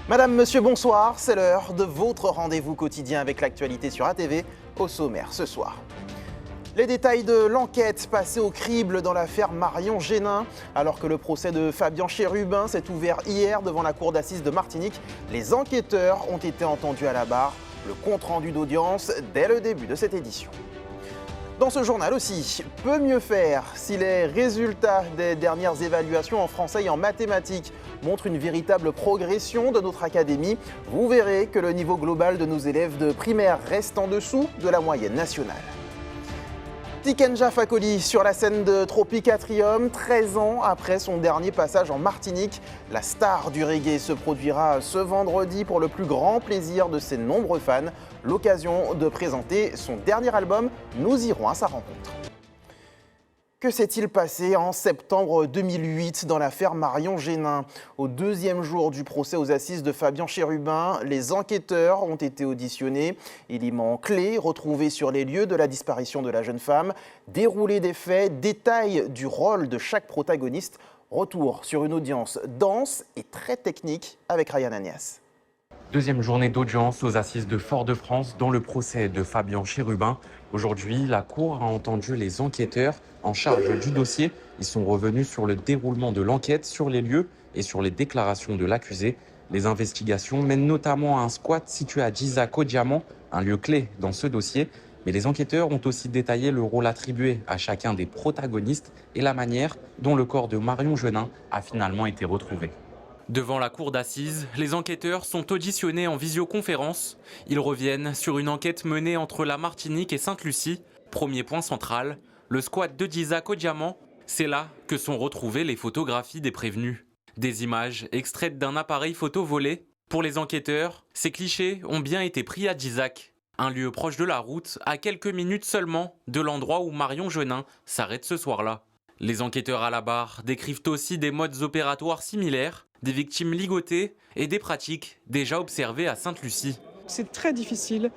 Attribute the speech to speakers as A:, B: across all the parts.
A: Madame, monsieur, bonsoir, c'est l'heure de votre rendez-vous quotidien avec l'actualité sur ATV. Au sommaire ce soir. Les détails de l'enquête passée au crible dans l'affaire Marion Génin. Alors que le procès de Fabien Chérubin s'est ouvert hier devant la cour d'assises de Martinique, les enquêteurs ont été entendus à la barre. Le compte-rendu d'audience dès le début de cette édition. Dans ce journal aussi, peut mieux faire. Si les résultats des dernières évaluations en français et en mathématiques montrent une véritable progression de notre académie, vous verrez que le niveau global de nos élèves de primaire reste en dessous de la moyenne nationale. Tikenja Fakoly sur la scène de Tropicatrium, 13 ans après son dernier passage en Martinique. La star du reggae se produira ce vendredi pour le plus grand plaisir de ses nombreux fans. L'occasion de présenter son dernier album, nous irons à sa rencontre. Que s'est-il passé en septembre 2008 dans l'affaire Marion Génin? Au deuxième jour du procès aux assises de Fabien Chérubin, les enquêteurs ont été auditionnés. Éléments clés retrouvés sur les lieux de la disparition de la jeune femme, déroulé des faits, détail du rôle de chaque protagoniste. Retour sur une audience dense et très technique avec Ryan Agnès.
B: Deuxième journée d'audience aux assises de Fort-de-France dans le procès de Fabien Chérubin. Aujourd'hui, la Cour a entendu les enquêteurs en charge du dossier. Ils sont revenus sur le déroulement de l'enquête, sur les lieux et sur les déclarations de l'accusé. Les investigations mènent notamment à un squat situé à Djizac au Diamant, un lieu clé dans ce dossier. Mais les enquêteurs ont aussi détaillé le rôle attribué à chacun des protagonistes et la manière dont le corps de Marion Génin a finalement été retrouvé. Devant la cour d'assises, les enquêteurs sont auditionnés en visioconférence. Ils reviennent sur une enquête menée entre la Martinique et Sainte-Lucie. Premier point central, le squat de Djizac au Diamant. C'est là que sont retrouvées les photographies des prévenus. Des images extraites d'un appareil photo volé. Pour les enquêteurs, ces clichés ont bien été pris à Djizac, un lieu proche de la route, à quelques minutes seulement de l'endroit où Marion Génin s'arrête ce soir-là. Les enquêteurs à la barre décrivent aussi des modes opératoires similaires, des victimes ligotées et des pratiques déjà observées à Sainte-Lucie.
C: C'est très difficile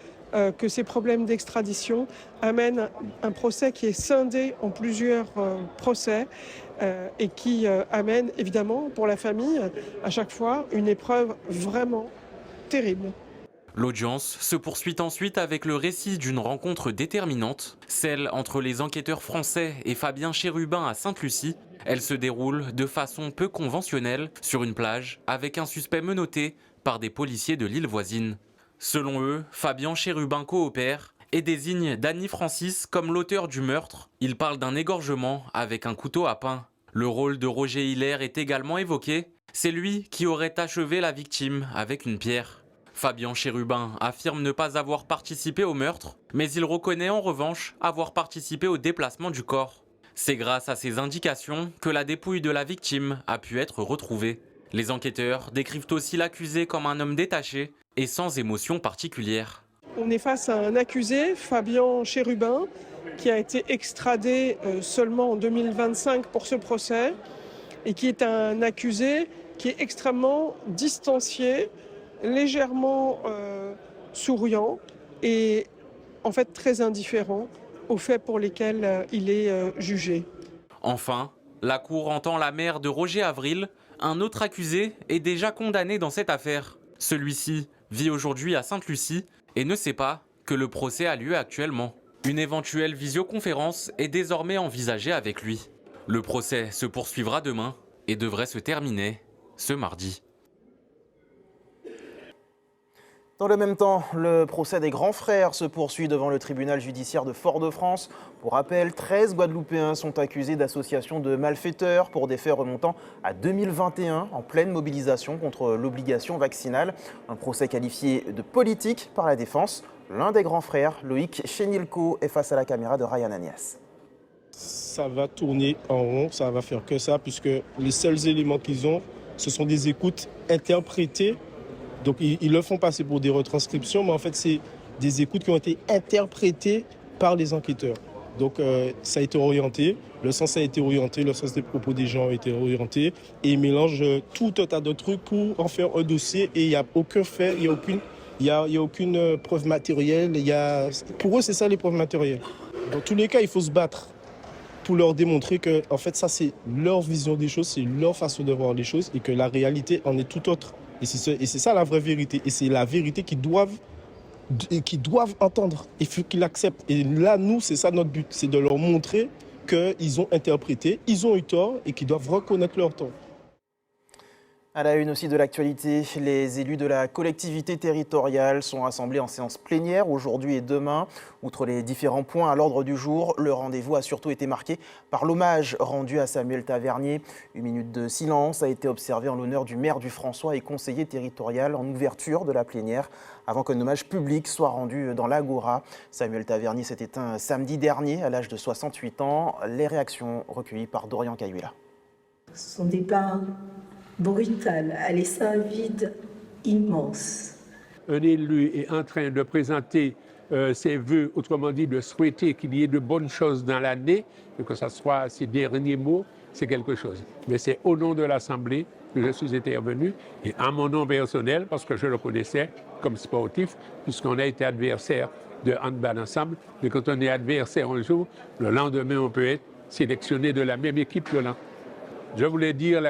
C: que ces problèmes d'extradition amènent un procès qui est scindé en plusieurs procès et qui amène évidemment pour la famille à chaque fois une épreuve vraiment terrible.
B: L'audience se poursuit ensuite avec le récit d'une rencontre déterminante, celle entre les enquêteurs français et Fabien Chérubin à Sainte-Lucie. Elle se déroule de façon peu conventionnelle sur une plage avec un suspect menotté par des policiers de l'île voisine. Selon eux, Fabien Chérubin coopère et désigne Danny Francis comme l'auteur du meurtre. Il parle d'un égorgement avec un couteau à pain. Le rôle de Roger Hilaire est également évoqué. C'est lui qui aurait achevé la victime avec une pierre. Fabien Chérubin affirme ne pas avoir participé au meurtre, mais il reconnaît en revanche avoir participé au déplacement du corps. C'est grâce à ces indications que la dépouille de la victime a pu être retrouvée. Les enquêteurs décrivent aussi l'accusé comme un homme détaché et sans émotion particulière.
C: On est face à un accusé, Fabien Chérubin, qui a été extradé seulement en 2025 pour ce procès et qui est un accusé qui est extrêmement distancié, légèrement souriant et en fait très indifférent aux faits pour lesquels il est jugé.
B: Enfin, la Cour entend la mère de Roger Avril. Un autre accusé est déjà condamné dans cette affaire. Celui-ci vit aujourd'hui à Sainte-Lucie et ne sait pas que le procès a lieu actuellement. Une éventuelle visioconférence est désormais envisagée avec lui. Le procès se poursuivra demain et devrait se terminer ce mardi.
A: Dans le même temps, le procès des grands frères se poursuit devant le tribunal judiciaire de Fort-de-France. Pour rappel, 13 Guadeloupéens sont accusés d'association de malfaiteurs pour des faits remontant à 2021 en pleine mobilisation contre l'obligation vaccinale. Un procès qualifié de politique par la défense. L'un des grands frères, Loïc Chénilco, est face à la caméra de Ryan Agnès.
D: Ça va tourner en rond, ça va faire que ça, puisque les seuls éléments qu'ils ont, ce sont des écoutes interprétées. Donc ils le font passer pour des retranscriptions, mais en fait c'est des écoutes qui ont été interprétées par les enquêteurs. Donc ça a été orienté, le sens a été orienté, le sens des propos des gens a été orienté, et ils mélangent tout un tas de trucs pour en faire un dossier, et il n'y a aucun fait, il n'y a aucune preuve matérielle. Pour eux c'est ça les preuves matérielles. Dans tous les cas il faut se battre pour leur démontrer que en fait ça c'est leur vision des choses, c'est leur façon de voir les choses, et que la réalité en est tout autre. Et c'est ça la vraie vérité. Et c'est la vérité qu'ils doivent entendre. Il faut qu'ils l'acceptent. Et là, nous, c'est ça notre but. C'est de leur montrer qu'ils ont interprété, ils ont eu tort et qu'ils doivent reconnaître leur tort.
A: À la une aussi de l'actualité, les élus de la collectivité territoriale sont rassemblés en séance plénière aujourd'hui et demain. Outre les différents points à l'ordre du jour, le rendez-vous a surtout été marqué par l'hommage rendu à Samuel Tavernier. Une minute de silence a été observée en l'honneur du maire du François et conseiller territorial en ouverture de la plénière, avant qu'un hommage public soit rendu dans l'Agora. Samuel Tavernier s'est éteint samedi dernier à l'âge de 68 ans. Les réactions recueillies par Dorian Cayuela.
E: Son départ brutal a laissé un vide immense.
F: Un élu est en train de présenter ses vœux, autrement dit de souhaiter qu'il y ait de bonnes choses dans l'année, que ce soit ses derniers mots, c'est quelque chose. Mais c'est au nom de l'Assemblée que je suis intervenu et à mon nom personnel, parce que je le connaissais comme sportif, puisqu'on a été adversaire de handball ensemble. Mais quand on est adversaire un jour, le lendemain, on peut être sélectionné de la même équipe le lendemain. Je voulais dire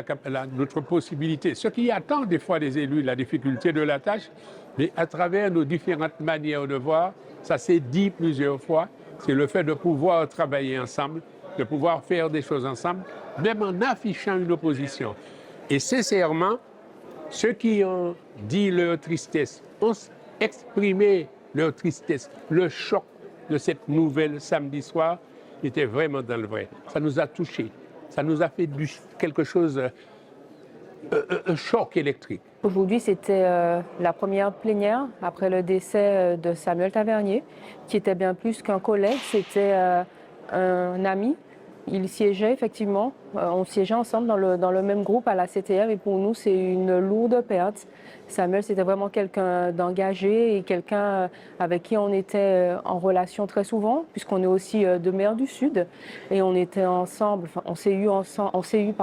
F: notre possibilité, ce qui attend des fois des élus, la difficulté de la tâche, mais à travers nos différentes manières de voir, ça s'est dit plusieurs fois, c'est le fait de pouvoir travailler ensemble, de pouvoir faire des choses ensemble, même en affichant une opposition. Et sincèrement, ceux qui ont dit leur tristesse, ont exprimé leur tristesse, le choc de cette nouvelle samedi soir, était vraiment dans le vrai. Ça nous a touchés. Ça nous a fait quelque chose, un choc électrique.
G: Aujourd'hui, c'était la première plénière après le décès de Samuel Tavernier, qui était bien plus qu'un collègue, c'était un ami. Il siégeait effectivement, on siégeait ensemble dans le même groupe à la CTR et pour nous, c'est une lourde perte. Samuel, c'était vraiment quelqu'un d'engagé et quelqu'un avec qui on était en relation très souvent, puisqu'on est aussi de Mer du Sud et on était ensemble, enfin, on s'est eu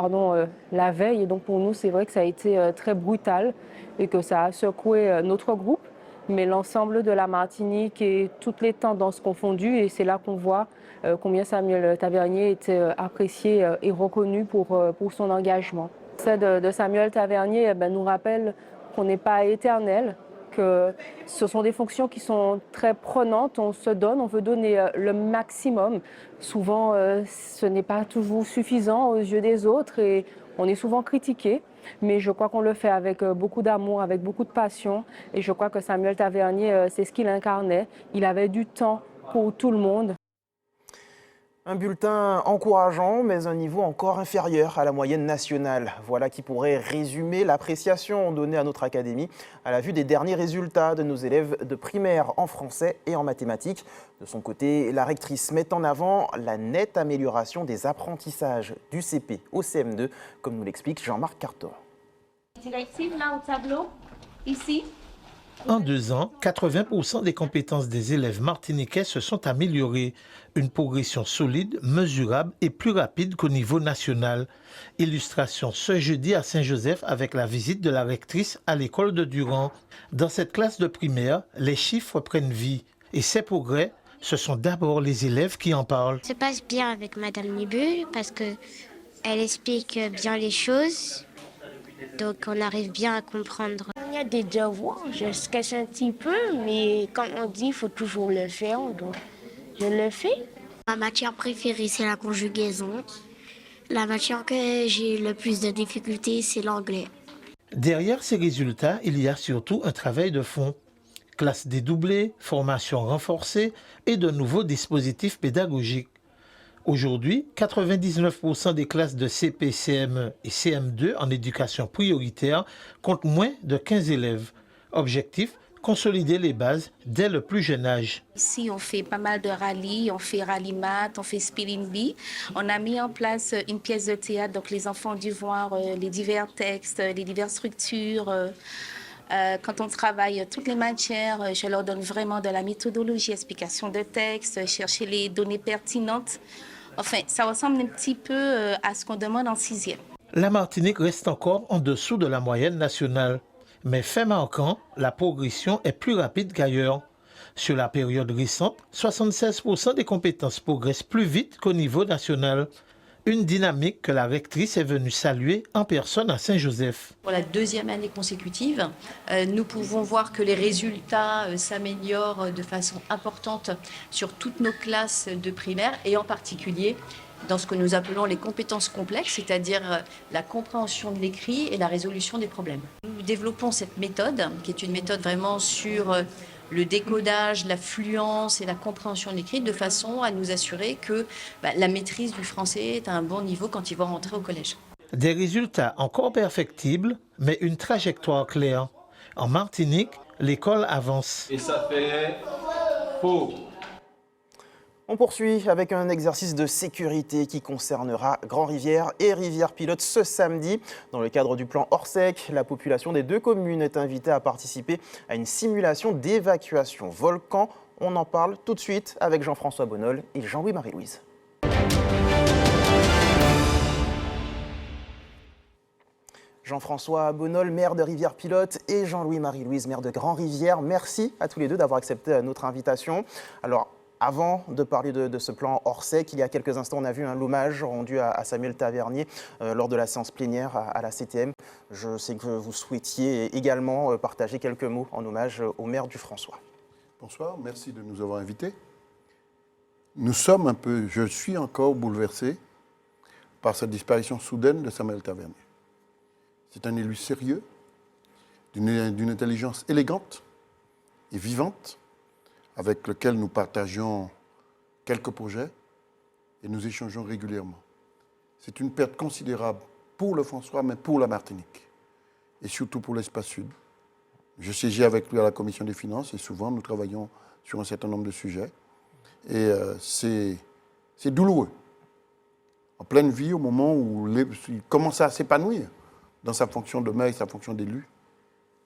G: la veille et donc pour nous, c'est vrai que ça a été très brutal et que ça a secoué notre groupe, mais l'ensemble de la Martinique et toutes les tendances confondues et c'est là qu'on voit combien Samuel Tavernier était apprécié et reconnu pour son engagement. Celle de Samuel Tavernier nous rappelle qu'on n'est pas éternel, que ce sont des fonctions qui sont très prenantes, on se donne, on veut donner le maximum. Souvent, ce n'est pas toujours suffisant aux yeux des autres et on est souvent critiqué, mais je crois qu'on le fait avec beaucoup d'amour, avec beaucoup de passion et je crois que Samuel Tavernier, c'est ce qu'il incarnait. Il avait du temps pour tout le monde.
A: Un bulletin encourageant, mais un niveau encore inférieur à la moyenne nationale. Voilà qui pourrait résumer l'appréciation donnée à notre académie à la vue des derniers résultats de nos élèves de primaire en français et en mathématiques. De son côté, la rectrice met en avant la nette amélioration des apprentissages du CP au CM2, comme nous l'explique Jean-Marc Carton.
H: Directive là au tableau, ici.
I: En 2 ans, 80% des compétences des élèves martiniquais se sont améliorées. Une progression solide, mesurable et plus rapide qu'au niveau national. Illustration ce jeudi à Saint-Joseph avec la visite de la rectrice à l'école de Durand. Dans cette classe de primaire, les chiffres prennent vie. Et ces progrès, ce sont d'abord les élèves qui en parlent.
J: Ça se passe bien avec Madame Nibul parce qu'elle explique bien les choses. Donc on arrive bien à comprendre.
H: Il y a des devoirs, je stresse un petit peu, mais comme on dit, il faut toujours le faire, donc je le fais.
J: Ma matière préférée, c'est la conjugaison. La matière que j'ai le plus de difficultés, c'est l'anglais.
I: Derrière ces résultats, il y a surtout un travail de fond. Classe dédoublée, formation renforcée et de nouveaux dispositifs pédagogiques. Aujourd'hui, 99% des classes de CP, CM1 et CM2 en éducation prioritaire comptent moins de 15 élèves. Objectif, consolider les bases dès le plus jeune âge.
K: Ici, on fait pas mal de rallyes, on fait rallye maths, on fait spelling bee. On a mis en place une pièce de théâtre, donc les enfants ont dû voir les divers textes, les diverses structures. Quand on travaille toutes les matières, je leur donne vraiment de la méthodologie, explication de texte, chercher les données pertinentes. Enfin, ça ressemble un petit peu à ce qu'on demande en 6e.
I: La Martinique reste encore en dessous de la moyenne nationale. Mais fait marquant, la progression est plus rapide qu'ailleurs. Sur la période récente, 76% des compétences progressent plus vite qu'au niveau national. Une dynamique que la rectrice est venue saluer en personne à Saint-Joseph.
L: Pour la deuxième année consécutive, nous pouvons voir que les résultats s'améliorent de façon importante sur toutes nos classes de primaire et en particulier dans ce que nous appelons les compétences complexes, c'est-à-dire la compréhension de l'écrit et la résolution des problèmes. Nous développons cette méthode, qui est une méthode vraiment sur le décodage, la fluence et la compréhension de l'écrit, de façon à nous assurer que la maîtrise du français est à un bon niveau quand ils vont rentrer au collège.
I: Des résultats encore perfectibles, mais une trajectoire claire. En Martinique, l'école avance.
M: Et ça fait faux.
A: On poursuit avec un exercice de sécurité qui concernera Grand-Rivière et Rivière-Pilote ce samedi. Dans le cadre du plan Orsec, la population des deux communes est invitée à participer à une simulation d'évacuation volcan. On en parle tout de suite avec Jean-François Bonnol et Jean-Louis Marie-Louise. Jean-François Bonnol, maire de Rivière-Pilote, et Jean-Louis Marie-Louise, maire de Grand-Rivière. Merci à tous les deux d'avoir accepté notre invitation. Alors, avant de parler de ce plan Orsec, il y a quelques instants, on a vu l'hommage rendu à Samuel Tavernier lors de la séance plénière à la CTM. Je sais que vous souhaitiez également partager quelques mots en hommage au maire du François.
N: Bonsoir, merci de nous avoir invités. Je suis encore bouleversé par cette disparition soudaine de Samuel Tavernier. C'est un élu sérieux, d'une intelligence élégante et vivante, avec lequel nous partageons quelques projets et nous échangeons régulièrement. C'est une perte considérable pour le François, mais pour la Martinique, et surtout pour l'espace sud. Je siégeais avec lui à la commission des finances et souvent nous travaillons sur un certain nombre de sujets. Et c'est douloureux. En pleine vie, au moment où il commence à s'épanouir dans sa fonction de maire et sa fonction d'élu,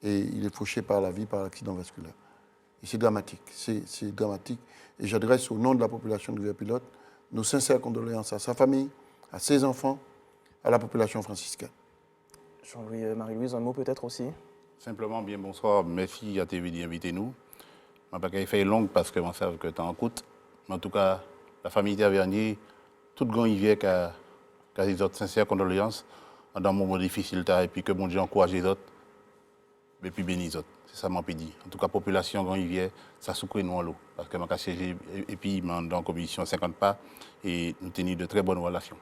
N: et il est fauché par la vie, par l'accident vasculaire. Et c'est dramatique, c'est dramatique. Et j'adresse au nom de la population de Rivière-Pilote nos sincères condoléances à sa famille, à ses enfants, à la population franciscaine.
A: Jean-Louis Marie-Louise, un mot peut-être aussi?
O: Simplement, bien bonsoir, merci à TV d'inviter nous. Je ne vais pas faire longue parce que je sais que le temps coûte. Mais en tout cas, la famille Tavernier, toute Grand-Rivière qui a des autres sincères condoléances dans un moment difficile, et puis que mon Dieu encourage les autres, et puis bénis les autres. C'est ça mon dit. En tout cas, population Grand-Rivière, ça souffre nous en l'eau. Parce que je suis siégé et puis dans la commission 50 pas et nous tenons de très bonnes relations.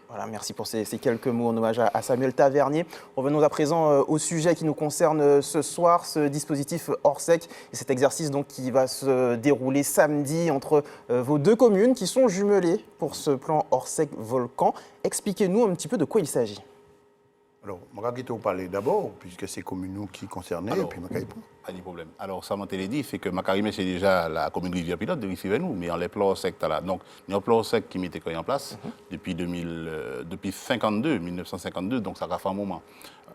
A: Voilà, merci pour ces quelques mots en hommage à Samuel Tavernier. Revenons à présent au sujet qui nous concerne ce soir, ce dispositif Orsec et cet exercice donc qui va se dérouler samedi entre vos deux communes qui sont jumelées pour ce plan Orsec Volcan. Expliquez-nous un petit peu de quoi il s'agit.
N: Alors, je vais vous parler d'abord, puisque c'est communes qui concernées, et puis je vais répondre.
O: Pas de problème. Alors, ça m'a dit, c'est que Macarimé, c'est déjà la commune de Rivière-Pilote de nous, mais en les plans Orsec, là. Donc, il y a un plan Orsec qui m'était en place depuis 1952, donc ça a fait un moment.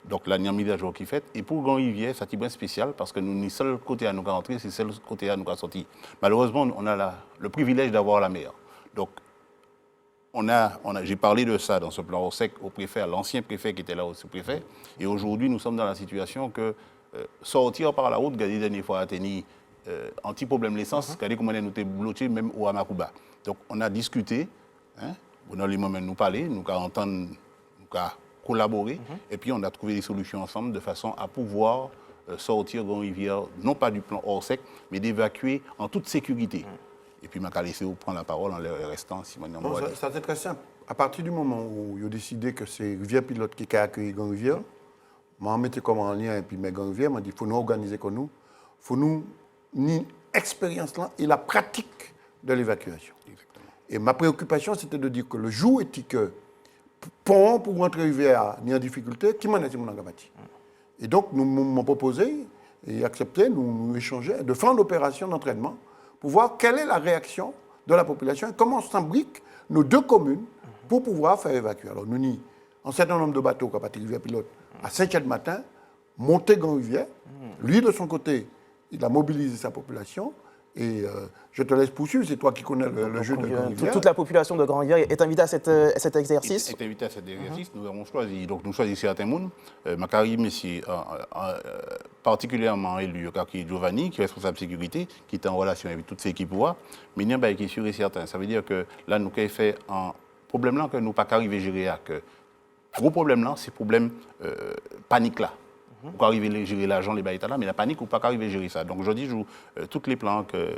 O: Donc, là, il y a un mise à jour qui fait. Et pour Grand-Rivière, c'est un bien spécial, parce que nous, ni seul côté à nous rentrer, c'est seul côté à nous sortir. Malheureusement, on a le privilège d'avoir la mer. Donc, j'ai parlé de ça dans ce plan Orsec au préfet, à l'ancien préfet qui était là au sous-préfet. Et aujourd'hui, nous sommes dans la situation que sortir par la route, garder la dernière fois à tenir anti-problème l'essence, garder comment nous était bloqué même au Amakuba. Donc on a discuté, on a les moments de nous parler, nous avons entendre, nous avons collaborer, et puis on a trouvé des solutions ensemble de façon à pouvoir sortir Grand-Rivière, non pas du plan Orsec, mais d'évacuer en toute sécurité. Et puis, je vais laisser vous prendre la parole en le restant. Si
N: ça c'est très simple. À partir du moment où ils ont décidé que c'est Rivière-Pilote qui a accueilli Grand-Rivière, je m'en mettais comme en lien, et puis Grand-Rivière m'a dit qu'il faut nous organiser comme nous, il faut nous une expérience là et la pratique de l'évacuation. Et ma préoccupation, c'était de dire que le jour était que pour rentrer Rivière ni en difficulté, qui m'en a dit mon engagement. Et donc, nous m'ont proposé et accepté, nous échanger, de faire l'opération d'entraînement pour voir quelle est la réaction de la population et comment s'imbriquent nos deux communes pour pouvoir faire évacuer. Alors, nous avons un certain nombre de bateaux qui ont parti Rivière-Pilote à 5h du matin, monter Grand-Rivière. Lui, de son côté, il a mobilisé sa population Et je te laisse poursuivre, c'est toi qui connais le jeu de Grand-Rivière.
A: Toute la population de Grand-Rivière est invitée à cet exercice.
O: Est invitée à cet exercice. Nous avons choisi, donc nous choisissons certains mondes. Macari, monsieur, particulièrement élu, qui est Giovanni, qui est responsable de sécurité, qui est en relation avec toute cette équipe. Mais il y a qui est sûr et certain. Ça veut dire que là, nous avons fait un problème là que nous pas arriver à gérer. Le gros problème là, c'est le problème panique là. On peut arriver à gérer l'argent, les bails là, mais la panique, on ne peut pas arriver à gérer ça. Donc, je dis, tous les plans que,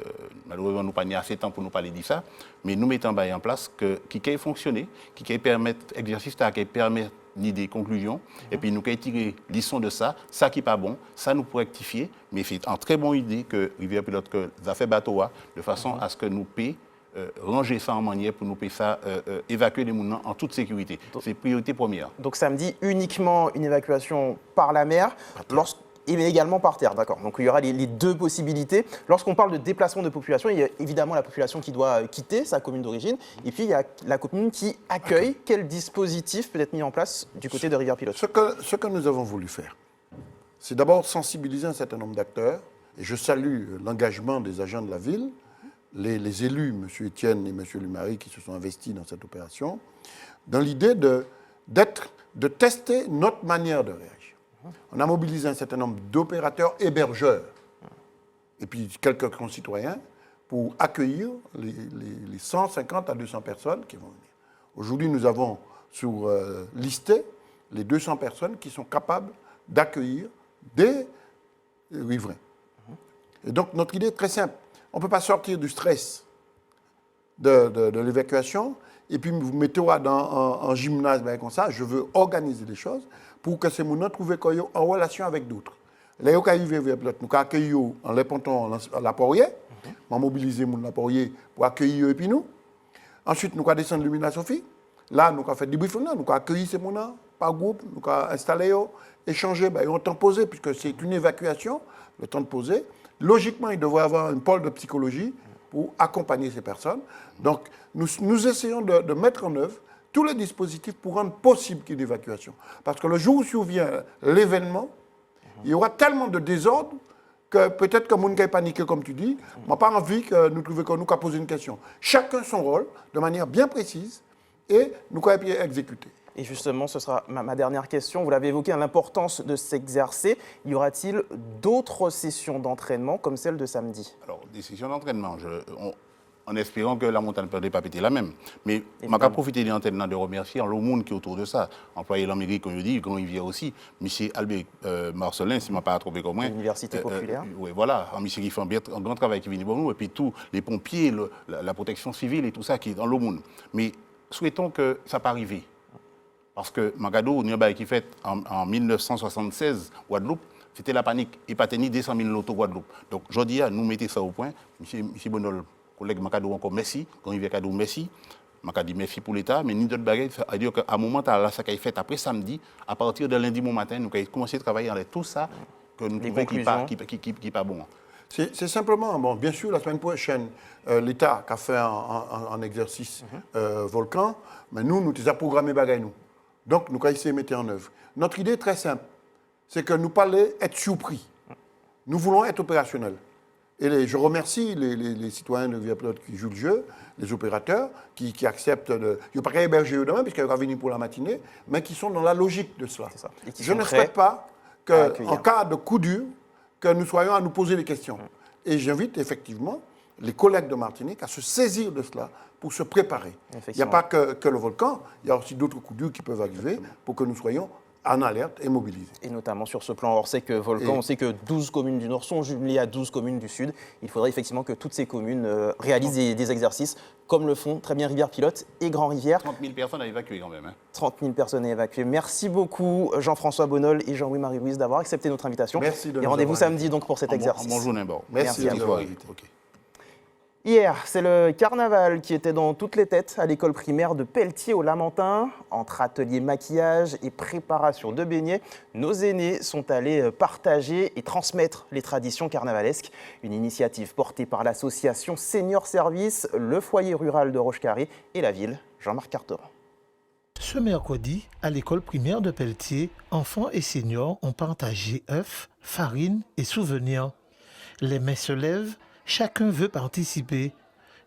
O: malheureusement, nous n'avons pas assez de temps pour nous parler de ça, mais nous mettons en place qui peut fonctionner, qui permet, exercice qui permet des conclusions, et puis nous pouvons tirer leçon de ça qui n'est pas bon, ça nous peut rectifier, mais c'est une très bonne idée que Rivière Pilote, que ça fait bateau, de façon à ce que nous puissions ranger ça en manière pour nous payer ça, évacuer les mouvements en toute sécurité. C'est priorité première.
A: Donc samedi, uniquement une évacuation par la mer, et également par terre, d'accord. Donc il y aura les deux possibilités. Lorsqu'on parle de déplacement de population, il y a évidemment la population qui doit quitter sa commune d'origine, et puis il y a la commune qui accueille. Quel dispositif peut être mis en place du côté de Rivière Pilote?
N: Ce que nous avons voulu faire, c'est d'abord sensibiliser un certain nombre d'acteurs, et je salue l'engagement des agents de la ville, les élus, M. Etienne et M. Lumari, qui se sont investis dans cette opération, dans l'idée de tester notre manière de réagir. On a mobilisé un certain nombre d'opérateurs hébergeurs et puis quelques concitoyens pour accueillir les 150 à 200 personnes qui vont venir. Aujourd'hui, nous avons listé les 200 personnes qui sont capables d'accueillir des riverains. Et donc, notre idée est très simple. On ne peut pas sortir du stress de l'évacuation et puis vous mettez en gymnase comme ça. Je veux organiser les choses pour que ces gens trouvent en relation avec d'autres. Là, nous avons accueilli en les pontons la Poirier, on a mobilisé la Poirier pour accueillir et puis nous. Ensuite, nous avons descendu Lumina Sophie. Là, nous avons fait des briefings, nous avons accueilli ces gens par groupe, nous avons installé, échangé, ils ont temps posé, puisque c'est une évacuation, le temps de poser. Logiquement, il devrait y avoir un pôle de psychologie pour accompagner ces personnes. Donc, nous essayons de mettre en œuvre tous les dispositifs pour rendre possible qu'il y ait une évacuation. Parce que le jour où survient l'événement, il y aura tellement de désordre que peut-être que moun kay paniqué, comme tu dis, on n'a pas envie que nous trouvions que nous qu'à poser une question. Chacun son rôle, de manière bien précise, et nous qu'à exécuter.
A: Et justement, ce sera ma dernière question. Vous l'avez évoqué, l'importance de s'exercer. Y aura-t-il d'autres sessions d'entraînement comme celle de samedi?
O: Alors, des sessions d'entraînement, en espérant que la montagne ne peut pas péter la même. Mais je vais profiter de l'entraînement de remercier le monde qui est autour de ça. Employé l'Amérique, comme je dis, Grand-Rivière aussi. M. Albert Marcelin, si je ne m'ai pas trompé comme moi.
A: L'Université populaire.
O: Oui, voilà. M. qui fait un grand travail qui vient pour nous. Et puis tous les pompiers, la protection civile et tout ça qui est dans le monde. Mais souhaitons que ça ne pas arriver. Parce que Magadou, qui fait en 1976, Guadeloupe, c'était la panique. Il n'y a pas tenu 200 000 lotos Guadeloupe. Donc, je dis, nous mettons ça au point. M. Bonol, collègue Magadou, encore merci. Quand il vient Cadou, merci. Je dis merci pour l'État. Mais ni d'autres bagages, c'est-à-dire qu'à un moment, ça a fait après samedi, à partir de lundi matin, nous avons commencé à travailler avec tout ça que nous trouvons qui n'est pas bon.
N: C'est simplement, bon, bien sûr, la semaine prochaine, l'État qui a fait un exercice volcan, mais nous avons programmé bagaille nous. Donc, nous allons essayer de mettre en œuvre. Notre idée est très simple. C'est que nous parlons être surpris. Nous voulons être opérationnels. Et je remercie les citoyens de Rivière Pilote qui jouent le jeu, les opérateurs, qui acceptent de... Il n'y a pas qu'à héberger eux demain, puisqu'ils vont venir pour la matinée, mais qui sont dans la logique de cela. Je ne souhaite pas qu'en cas de coup dur, que nous soyons à nous poser des questions. Et j'invite effectivement les collègues de Martinique à se saisir de cela pour se préparer. Il n'y a pas que le volcan, il y a aussi d'autres coups durs qui peuvent arriver pour que nous soyons en alerte et mobilisés.
A: Et notamment sur ce plan, on sait que volcan, on sait que 12 communes du Nord sont jumelées à 12 communes du Sud. Il faudrait effectivement que toutes ces communes réalisent des exercices, comme le font très bien Rivière Pilote et Grand Rivière.
O: 30 000 personnes à évacuer quand même.
A: 30 000 personnes à évacuer. Merci beaucoup Jean-François Bonol et Jean-Louis Marie-Louise d'avoir accepté notre invitation.
N: Merci de
A: et rendez-vous samedi donc pour cet exercice.
O: Bonjour Nimbo.
N: Merci à vous.
A: Hier, c'est le carnaval qui était dans toutes les têtes à l'école primaire de Pelletier au Lamentin. Entre ateliers maquillage et préparation de beignets, nos aînés sont allés partager et transmettre les traditions carnavalesques. Une initiative portée par l'association Senior Service, le foyer rural de Rochecarré et la ville. Jean-Marc Carteron.
I: Ce mercredi, à l'école primaire de Pelletier, enfants et seniors ont partagé œufs, farine et souvenirs. Les mains se lèvent, chacun veut participer.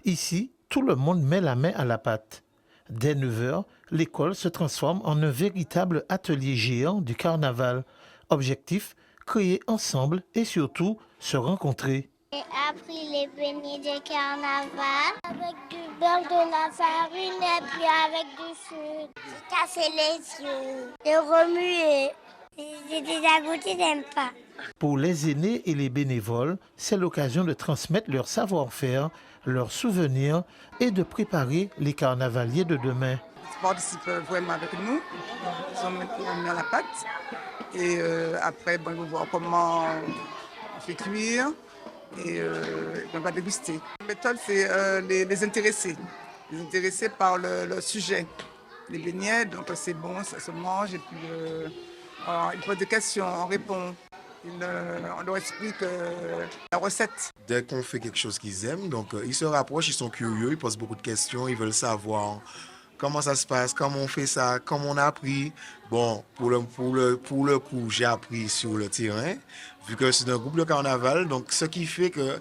I: Ici, tout le monde met la main à la pâte. Dès 9h, l'école se transforme en un véritable atelier géant du carnaval. Objectif, créer ensemble et surtout se rencontrer.
J: J'ai appris les beignets de carnaval avec du beurre de la farine et puis avec du sucre. J'ai cassé les yeux. J'ai remué. J'ai déjà goûté, j'aime pas.
I: Pour les aînés et les bénévoles, c'est l'occasion de transmettre leur savoir-faire, leurs souvenirs et de préparer les carnavaliers de demain.
P: Ils participent vraiment avec nous. Ils ont mis à la pâte. Et après, ils vont voir comment on fait cuire. Et on va déguster. La méthode, c'est les intéresser. Les intéresser par le sujet. Les beignets, donc c'est bon, ça se mange. Et puis, ils posent des questions, on répond. On leur explique la recette.
Q: Dès qu'on fait quelque chose qu'ils aiment, donc ils se rapprochent, ils sont curieux, ils posent beaucoup de questions, ils veulent savoir comment ça se passe, comment on fait ça, comment on a appris. Bon, pour le coup, j'ai appris sur le terrain, vu que c'est un groupe de carnaval, donc ce qui fait que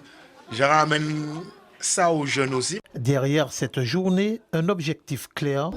Q: je ramène ça aux jeunes aussi.
I: Derrière cette journée, un objectif clair,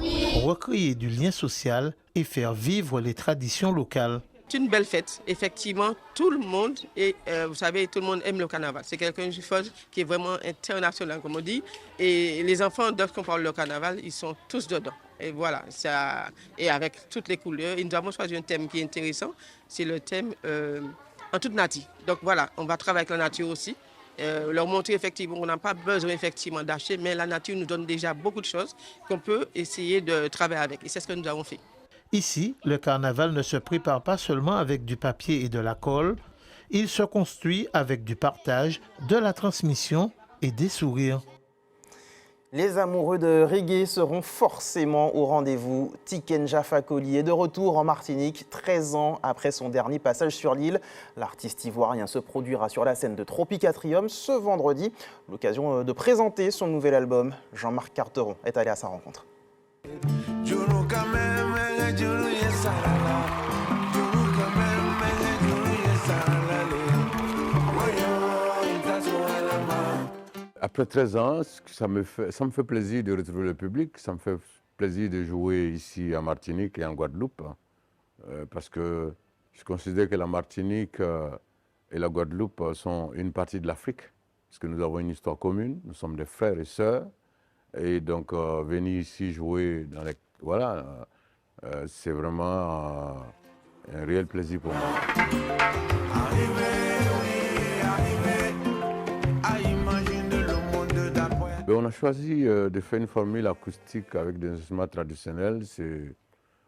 I: recréer du lien social et faire vivre les traditions locales.
R: C'est une belle fête, effectivement, tout le monde, et vous savez, tout le monde aime le carnaval. C'est quelque chose qui est vraiment international, comme on dit. Et les enfants, dès qu'on parle du carnaval, ils sont tous dedans. Et voilà, ça, et avec toutes les couleurs. Et nous avons choisi un thème qui est intéressant, c'est le thème en toute nature. Donc voilà, on va travailler avec la nature aussi. Leur montrer effectivement qu'on n'a pas besoin effectivement d'acheter, mais la nature nous donne déjà beaucoup de choses qu'on peut essayer de travailler avec. Et c'est ce que nous avons fait.
I: Ici, le carnaval ne se prépare pas seulement avec du papier et de la colle, il se construit avec du partage, de la transmission et des sourires.
A: Les amoureux de reggae seront forcément au rendez-vous. Tiken Jah Fakoly est de retour en Martinique, 13 ans après son dernier passage sur l'île. L'artiste ivoirien se produira sur la scène de Tropicatrium ce vendredi. L'occasion de présenter son nouvel album. Jean-Marc Carteron est allé à sa rencontre.
S: Après 13 ans, ça me fait plaisir de retrouver le public, ça me fait plaisir de jouer ici à Martinique et en Guadeloupe, parce que je considère que la Martinique et la Guadeloupe sont une partie de l'Afrique, parce que nous avons une histoire commune, nous sommes des frères et sœurs, et donc venir ici jouer dans les... Voilà, c'est vraiment un réel plaisir pour moi. On a choisi de faire une formule acoustique avec des instruments traditionnels.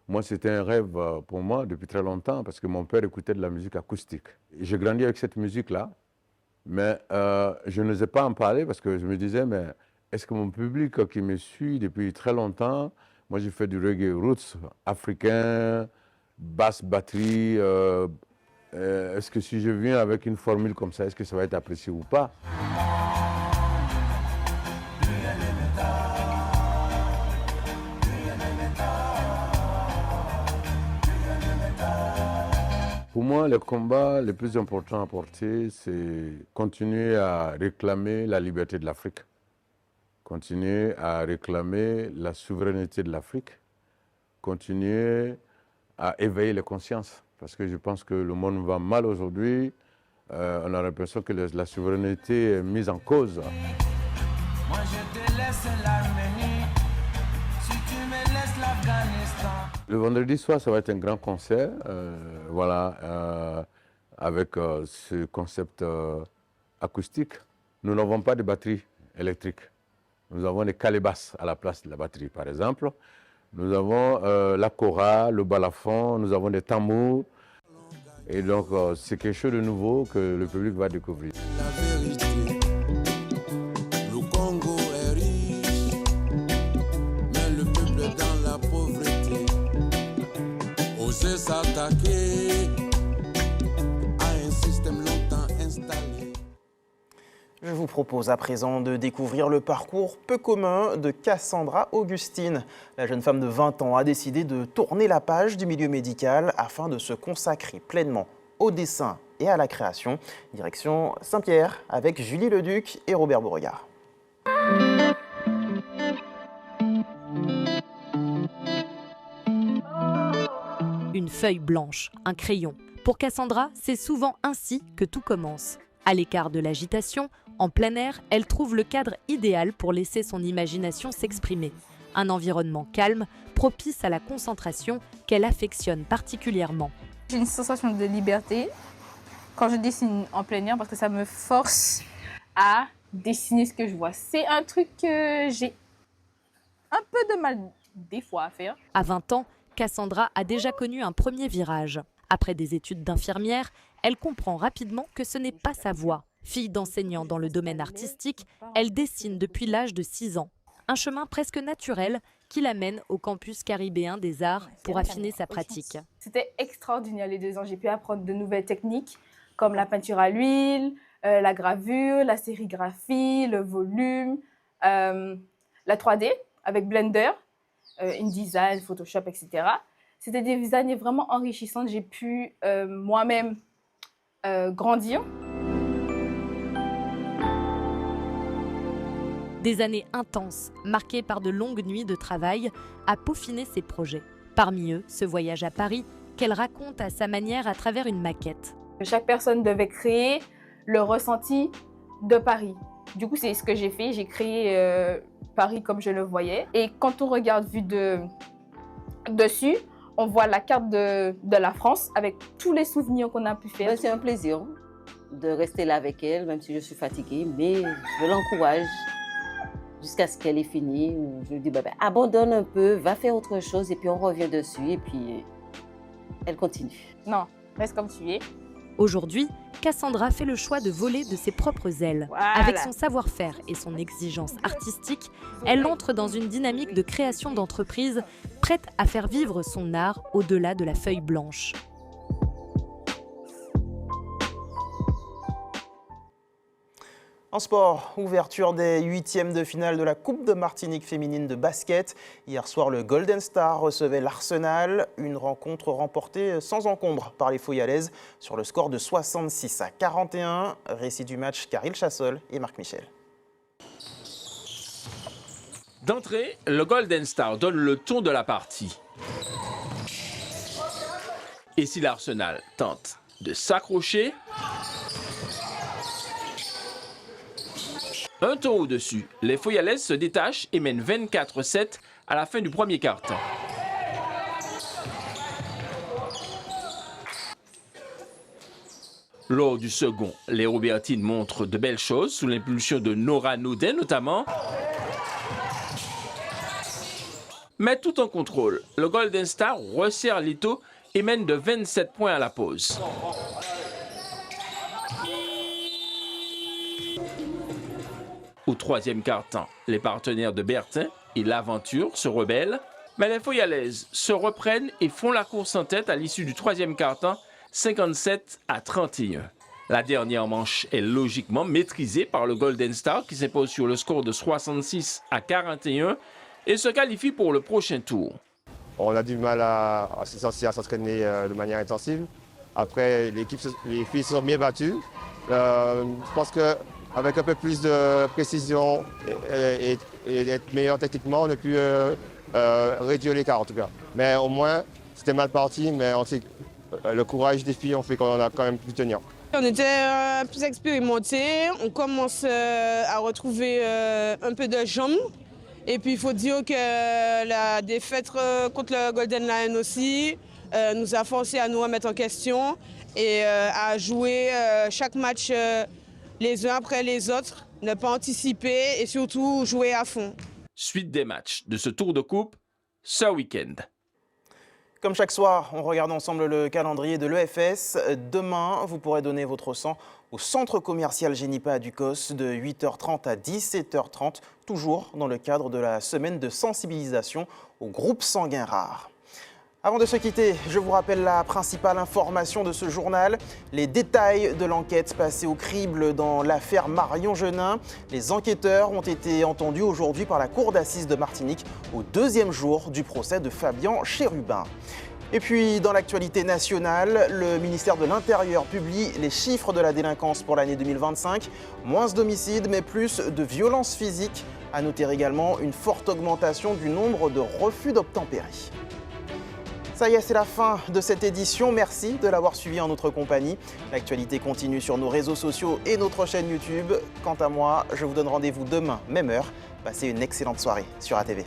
S: Moi, c'était un rêve pour moi depuis très longtemps parce que mon père écoutait de la musique acoustique. J'ai grandi avec cette musique-là, mais je n'osais pas en parler parce que je me disais, mais est-ce que mon public qui me suit depuis très longtemps, moi j'ai fait du reggae roots africain, basse batterie, est-ce que si je viens avec une formule comme ça, est-ce que ça va être apprécié ou pas? Pour moi, le combat le plus important à porter, c'est continuer à réclamer la liberté de l'Afrique, continuer à réclamer la souveraineté de l'Afrique, continuer à éveiller les consciences. Parce que je pense que le monde va mal aujourd'hui. On a l'impression que la souveraineté est mise en cause. Moi, je te laisse l'Arménie, si tu me laisses l'Afghanistan. Le vendredi soir, ça va être un grand concert, avec ce concept acoustique. Nous n'avons pas de batterie électrique. Nous avons des calébasses à la place de la batterie, par exemple. Nous avons la kora, le balafon, nous avons des tambours. Et donc, c'est quelque chose de nouveau que le public va découvrir. La vérité, le Congo est riche, mais le peuple dans la pauvreté. Oser s'attaquer à un système longtemps installé.
A: Je vous propose à présent de découvrir le parcours peu commun de Cassandra Augustine. La jeune femme de 20 ans a décidé de tourner la page du milieu médical afin de se consacrer pleinement au dessin et à la création. Direction Saint-Pierre avec Julie Leduc et Robert Beauregard.
T: Une feuille blanche, un crayon. Pour Cassandra, c'est souvent ainsi que tout commence. À l'écart de l'agitation, en plein air, elle trouve le cadre idéal pour laisser son imagination s'exprimer. Un environnement calme, propice à la concentration qu'elle affectionne particulièrement.
U: J'ai une sensation de liberté quand je dessine en plein air parce que ça me force à dessiner ce que je vois. C'est un truc que j'ai un peu de mal des fois à faire.
T: À 20 ans, Cassandra a déjà connu un premier virage. Après des études d'infirmière, elle comprend rapidement que ce n'est pas sa voie. Fille d'enseignant dans le domaine artistique, elle dessine depuis l'âge de 6 ans. Un chemin presque naturel qui l'amène au campus caribéen des arts pour affiner sa pratique.
U: C'était extraordinaire les 2 ans. J'ai pu apprendre de nouvelles techniques comme la peinture à l'huile, la gravure, la sérigraphie, le volume, la 3D avec Blender, InDesign, Photoshop, etc. C'était des années vraiment enrichissantes. J'ai pu moi-même grandir.
T: Des années intenses, marquées par de longues nuits de travail, à peaufiner ses projets. Parmi eux, ce voyage à Paris qu'elle raconte à sa manière à travers une maquette.
U: Chaque personne devait créer le ressenti de Paris. Du coup, c'est ce que j'ai fait. J'ai créé Paris comme je le voyais. Et quand on regarde vue dessus, on voit la carte de la France avec tous les souvenirs qu'on a pu faire.
V: C'est un plaisir de rester là avec elle, même si je suis fatiguée, mais je l'encourage jusqu'à ce qu'elle ait fini. Je lui dis, abandonne un peu, va faire autre chose, et puis on revient dessus, et puis elle continue.
U: Non, reste comme tu es.
T: Aujourd'hui, Cassandra fait le choix de voler de ses propres ailes.
U: Voilà.
T: Avec son savoir-faire et son exigence artistique, elle entre dans une dynamique de création d'entreprise, prête à faire vivre son art au-delà de la feuille blanche.
A: En sport, ouverture des 8e de finale de la Coupe de Martinique féminine de basket. Hier soir, le Golden Star recevait l'Arsenal. Une rencontre remportée sans encombre par les Foyalaises sur le score de 66-41. Récit du match, Caril Chassol et Marc Michel.
W: D'entrée, le Golden Star donne le ton de la partie. Et si l'Arsenal tente de s'accrocher, un ton au-dessus, les Foyalaises se détachent et mènent 24-7 à la fin du premier quart-temps. Lors du second, les Robertines montrent de belles choses sous l'impulsion de Nora Naudin notamment. Mais tout en contrôle, le Golden Star resserre l'étau et mène de 27 points à la pause. Au troisième quart-temps, les partenaires de Bertin et l'Aventure se rebellent, mais les Foyalaises se reprennent et font la course en tête à l'issue du troisième quart-temps, 57-31. La dernière manche est logiquement maîtrisée par le Golden Star qui s'impose sur le score de 66-41 et se qualifie pour le prochain tour.
X: On a du mal à s'entraîner de manière intensive. Après, les filles se sont bien battues. Je pense qu'avec un peu plus de précision et d'être meilleur techniquement, on a pu réduire l'écart en tout cas. Mais au moins, c'était mal parti, mais on sait que le courage des filles ont fait qu'on a quand même pu tenir.
R: On était plus expérimentés, on commence à retrouver un peu de jambes. Et puis il faut dire que la défaite contre le Golden Lion aussi nous a forcé à nous remettre en question et à jouer chaque match les uns après les autres, ne pas anticiper et surtout jouer à fond.
W: Suite des matchs de ce tour de coupe ce week-end.
A: Comme chaque soir, on regarde ensemble le calendrier de l'EFS. Demain, vous pourrez donner votre sang au centre commercial Génipa à Ducos de 8h30 à 17h30, toujours dans le cadre de la semaine de sensibilisation au groupe sanguin rare. Avant de se quitter, je vous rappelle la principale information de ce journal. Les détails de l'enquête passée au crible dans l'affaire Marion Genin. Les enquêteurs ont été entendus aujourd'hui par la Cour d'assises de Martinique au 2e jour du procès de Fabian Chérubin. Et puis, dans l'actualité nationale, le ministère de l'Intérieur publie les chiffres de la délinquance pour l'année 2025. Moins d'homicides, mais plus de violences physiques. À noter également une forte augmentation du nombre de refus d'obtempérer. Ça y est, c'est la fin de cette édition. Merci de l'avoir suivi en notre compagnie. L'actualité continue sur nos réseaux sociaux et notre chaîne YouTube. Quant à moi, je vous donne rendez-vous demain, même heure. Passez une excellente soirée sur ATV.